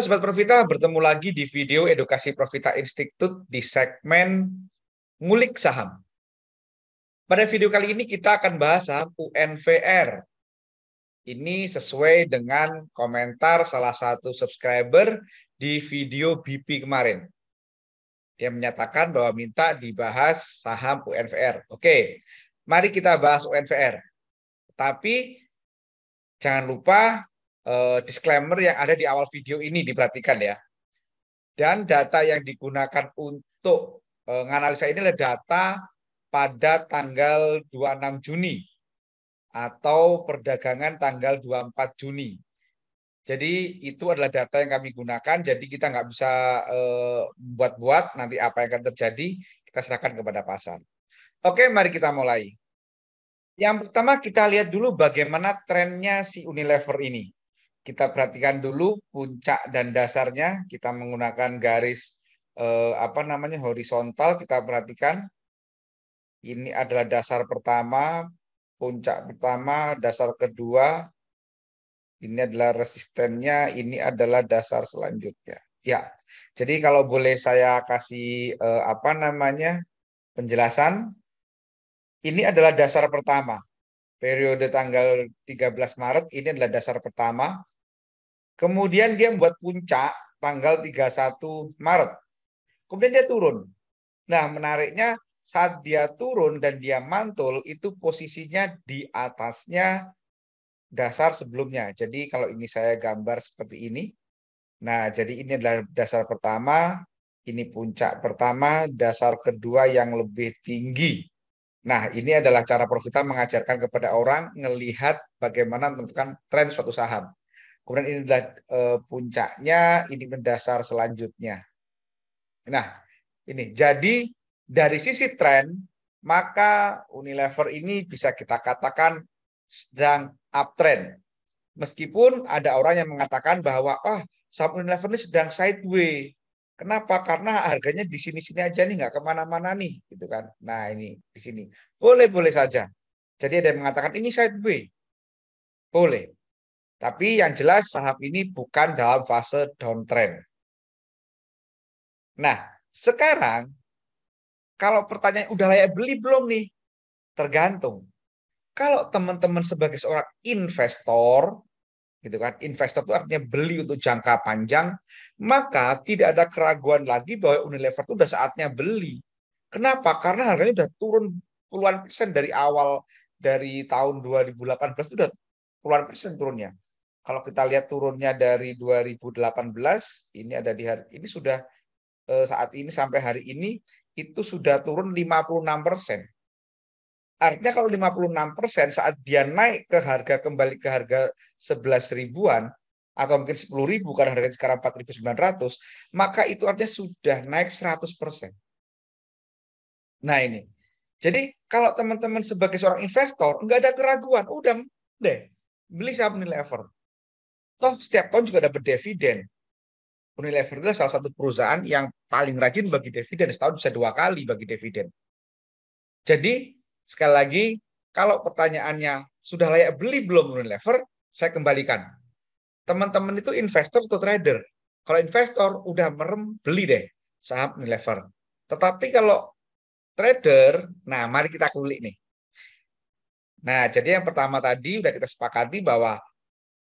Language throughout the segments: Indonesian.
Halo Sobat Profita, bertemu lagi di video Edukasi Profita Institute di segmen Ngulik Saham. Pada video kali ini kita akan bahas saham UNVR. Ini sesuai dengan komentar salah satu subscriber di video BP kemarin. Dia menyatakan bahwa minta dibahas saham UNVR. Oke, mari kita bahas UNVR. Tapi jangan lupa disclaimer yang ada di awal video ini diperhatikan ya. Dan data yang digunakan untuk menganalisa ini adalah data pada tanggal 26 Juni atau perdagangan tanggal 24 Juni. Jadi itu adalah data yang kami gunakan, jadi kita nggak bisa buat-buat nanti apa yang akan terjadi, kita serahkan kepada pasar. Oke, mari kita mulai. Yang pertama kita lihat dulu bagaimana trennya si Unilever ini. Kita perhatikan dulu puncak dan dasarnya. Kita menggunakan garis horizontal. Kita perhatikan ini adalah dasar pertama, puncak pertama, dasar kedua. Ini adalah resistennya. Ini adalah dasar selanjutnya. Ya, jadi kalau boleh saya kasih penjelasan. Ini adalah dasar pertama. Periode tanggal 13 Maret ini adalah dasar pertama. Kemudian dia membuat puncak tanggal 31 Maret. Kemudian dia turun. Nah, menariknya saat dia turun dan dia mantul, itu posisinya di atasnya dasar sebelumnya. Jadi kalau ini saya gambar seperti ini. Nah, jadi ini adalah dasar pertama, ini puncak pertama, dasar kedua yang lebih tinggi. Nah, ini adalah cara Profita mengajarkan kepada orang melihat bagaimana menentukan tren suatu saham. Kemudian ini adalah puncaknya, ini mendasar selanjutnya. Nah, ini jadi dari sisi tren, maka Unilever ini bisa kita katakan sedang uptrend. Meskipun ada orang yang mengatakan bahwa saham Unilever ini sedang sideways. Kenapa? Karena harganya di sini-sini aja nih, nggak kemana-mana nih, gitu kan. Nah ini di sini boleh-boleh saja. Jadi ada yang mengatakan ini sideways, boleh. Tapi yang jelas saham ini bukan dalam fase downtrend. Nah sekarang kalau pertanyaan udah layak beli belum nih? Tergantung. Kalau teman-teman sebagai seorang investor, gitu kan, investor itu artinya beli untuk jangka panjang, maka tidak ada keraguan lagi bahwa Unilever itu udah saatnya beli. Kenapa? Karena harganya udah turun puluhan persen dari awal, dari tahun 2018 itu udah puluhan persen turunnya. Kalau kita lihat turunnya dari 2018, ini ada di hari ini sudah saat ini sampai hari ini itu sudah turun 56%. Artinya kalau 56% saat dia naik ke harga, kembali ke harga 11 ribuan atau mungkin 10 ribu karena harganya sekarang 4.900, maka itu artinya sudah naik 100%. Nah ini. Jadi kalau teman-teman sebagai seorang investor nggak ada keraguan, udah deh beli saham Unilever. Toh setiap tahun juga dapat dividen. Unilever adalah salah satu perusahaan yang paling rajin bagi dividen, setahun bisa 2 kali bagi dividen. Jadi sekali lagi, kalau pertanyaannya sudah layak beli belum Unilever, saya kembalikan. Teman-teman itu investor atau trader? Kalau investor udah merem, beli deh saham Unilever. Tetapi kalau trader, nah mari kita kulik nih. Nah, jadi yang pertama tadi udah kita sepakati bahwa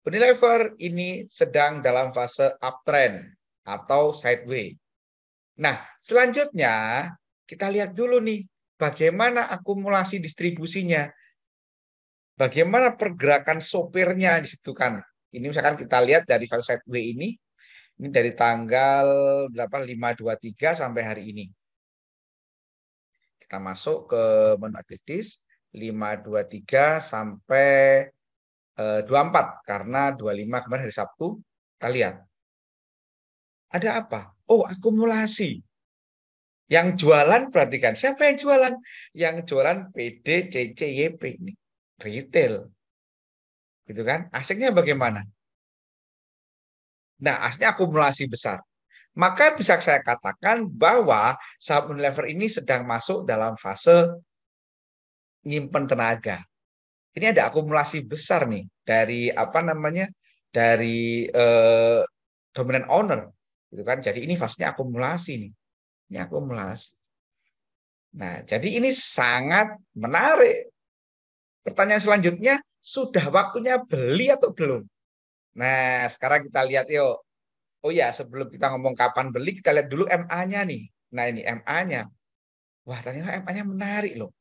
Unilever ini sedang dalam fase uptrend atau sideways. Nah, selanjutnya kita lihat dulu nih bagaimana akumulasi distribusinya. Bagaimana pergerakan sopirnya di situ kan. Ini misalkan kita lihat dari fase sideways ini dari tanggal 523 sampai hari ini. Kita masuk ke menu aktivitas 523 sampai 24 karena 25 kemarin hari Sabtu kita lihat. Ada apa? Oh, akumulasi. Yang jualan perhatikan, siapa yang jualan? Yang jualan PDCCYP ini, retail. Gitu kan? Asetnya bagaimana? Nah, asetnya akumulasi besar. Maka bisa saya katakan bahwa saham Unilever ini sedang masuk dalam fase nyimpen tenaga. Ini ada akumulasi besar nih dari dari dominant owner, gitu kan. Jadi ini fasenya akumulasi nih. Ini akumulasi. Nah, jadi ini sangat menarik. Pertanyaan selanjutnya, sudah waktunya beli atau belum? Nah, sekarang kita lihat yuk. Oh ya, sebelum kita ngomong kapan beli, kita lihat dulu MA-nya nih. Nah, ini MA-nya. Wah, ternyata MA-nya menarik loh.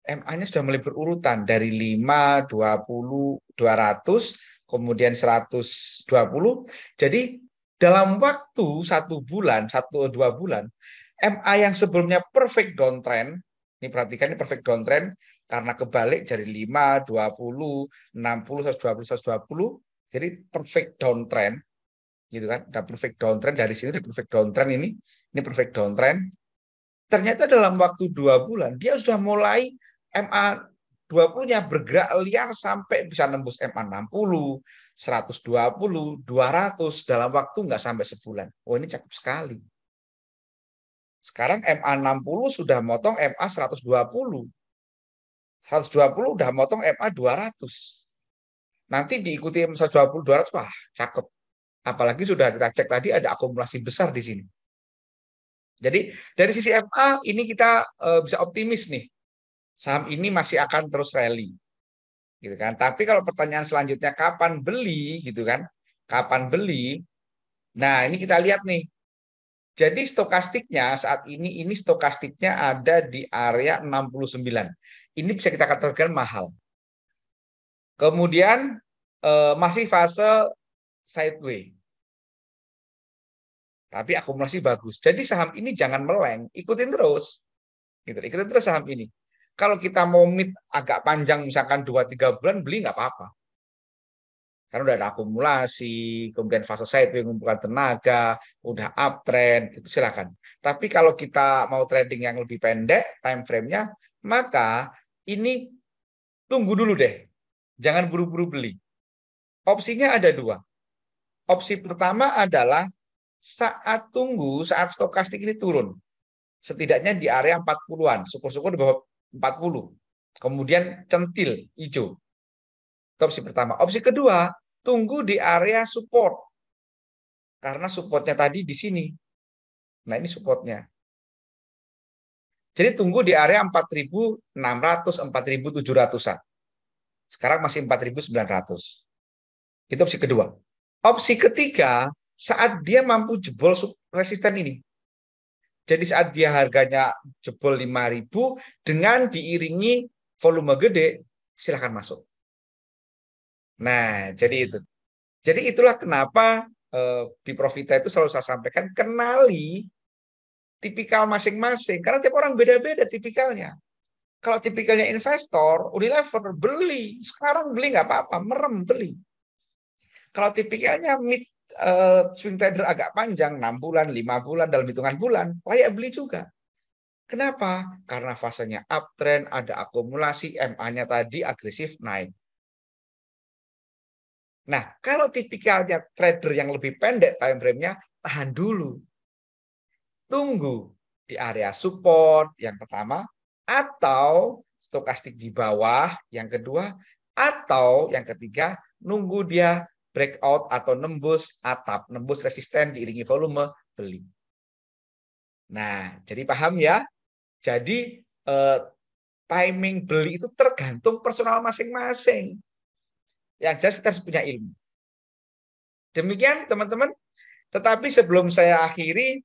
MA-nya sudah mulai berurutan dari 5, 20, 200, kemudian 120. Jadi dalam waktu 1 bulan, 1-2 bulan, MA yang sebelumnya perfect downtrend, ini perhatikan ini perfect downtrend, karena kebalik dari 5, 20, 60, 120, 120, jadi perfect downtrend, gitu kan? Ada perfect downtrend dari sini, ada perfect downtrend ini perfect downtrend. Ternyata dalam waktu 2 bulan dia sudah mulai MA 20-nya bergerak liar sampai bisa nembus MA 60, 120, 200 dalam waktu nggak sampai sebulan. Oh ini cakep sekali. Sekarang MA 60 sudah motong MA 120. 120 udah motong MA 200. Nanti diikuti 120, 200, wah cakep. Apalagi sudah kita cek tadi ada akumulasi besar di sini. Jadi dari sisi MA ini kita bisa optimis nih. Saham ini masih akan terus rally. Gitu kan. Tapi kalau pertanyaan selanjutnya kapan beli gitu kan? Kapan beli? Nah, ini kita lihat nih. Jadi stokastiknya saat ini stokastiknya ada di area 69. Ini bisa kita kategorikan mahal. Kemudian masih fase sideways. Tapi akumulasi bagus. Jadi saham ini jangan meleng, ikutin terus. Gitu. Ikutin terus saham ini. Kalau kita mau mid agak panjang, misalkan 2-3 bulan, beli nggak apa-apa. Karena udah ada akumulasi, kemudian fase sideways mengumpulkan tenaga, udah uptrend, itu silakan. Tapi kalau kita mau trading yang lebih pendek, time frame-nya, maka ini tunggu dulu deh. Jangan buru-buru beli. Opsinya ada 2. Opsi pertama adalah saat stokastik ini turun. Setidaknya di area 40-an, syukur-syukur di bawah 40. Kemudian centil hijau. Itu opsi pertama. Opsi kedua, tunggu di area support. Karena supportnya tadi di sini. Nah, ini supportnya. Jadi tunggu di area 4.600, 4.700-an. Sekarang masih 4.900. Itu opsi kedua. Opsi ketiga, saat dia mampu jebol resisten ini. Jadi saat dia harganya jebol 5.000 dengan diiringi volume gede, silahkan masuk. Nah, jadi itu. Jadi itulah kenapa di Profita itu selalu saya sampaikan, kenali tipikal masing-masing. Karena tiap orang beda-beda tipikalnya. Kalau tipikalnya investor, Unilever, beli. Sekarang beli nggak apa-apa, merem, beli. Kalau tipikalnya mid swing trader agak panjang, 6 bulan, 5 bulan, dalam hitungan bulan, layak beli juga. Kenapa? Karena fasenya uptrend, ada akumulasi, MA-nya tadi agresif naik. Nah, kalau tipikalnya trader yang lebih pendek time frame-nya, tahan dulu. Tunggu di area support yang pertama, atau stokastik di bawah yang kedua, atau yang ketiga, nunggu dia breakout atau nembus atap, nembus resisten diiringi volume, beli. Nah, jadi paham ya? Jadi timing beli itu tergantung personal masing-masing. Yang jelas kita harus punya ilmu. Demikian teman-teman. Tetapi sebelum saya akhiri,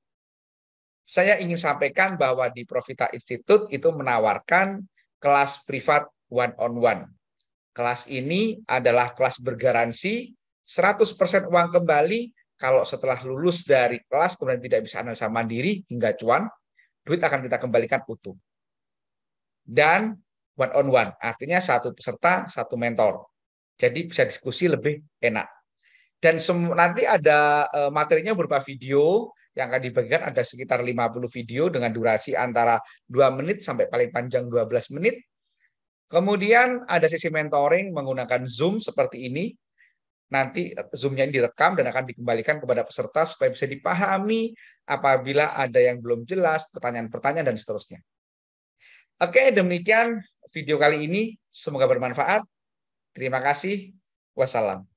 saya ingin sampaikan bahwa di Profita Institute itu menawarkan kelas privat one-on-one. Kelas ini adalah kelas bergaransi 100% uang kembali kalau setelah lulus dari kelas kemudian tidak bisa analisa mandiri hingga cuan, duit akan kita kembalikan utuh. Dan one-on-one, artinya satu peserta, satu mentor. Jadi bisa diskusi lebih enak. Dan nanti ada materinya berupa video yang akan dibagikan, ada sekitar 50 video dengan durasi antara 2 menit sampai paling panjang 12 menit. Kemudian ada sesi mentoring menggunakan Zoom seperti ini. Nanti Zoom-nya ini direkam dan akan dikembalikan kepada peserta supaya bisa dipahami apabila ada yang belum jelas, pertanyaan-pertanyaan, dan seterusnya. Oke, demikian video kali ini. Semoga bermanfaat. Terima kasih. Wassalam.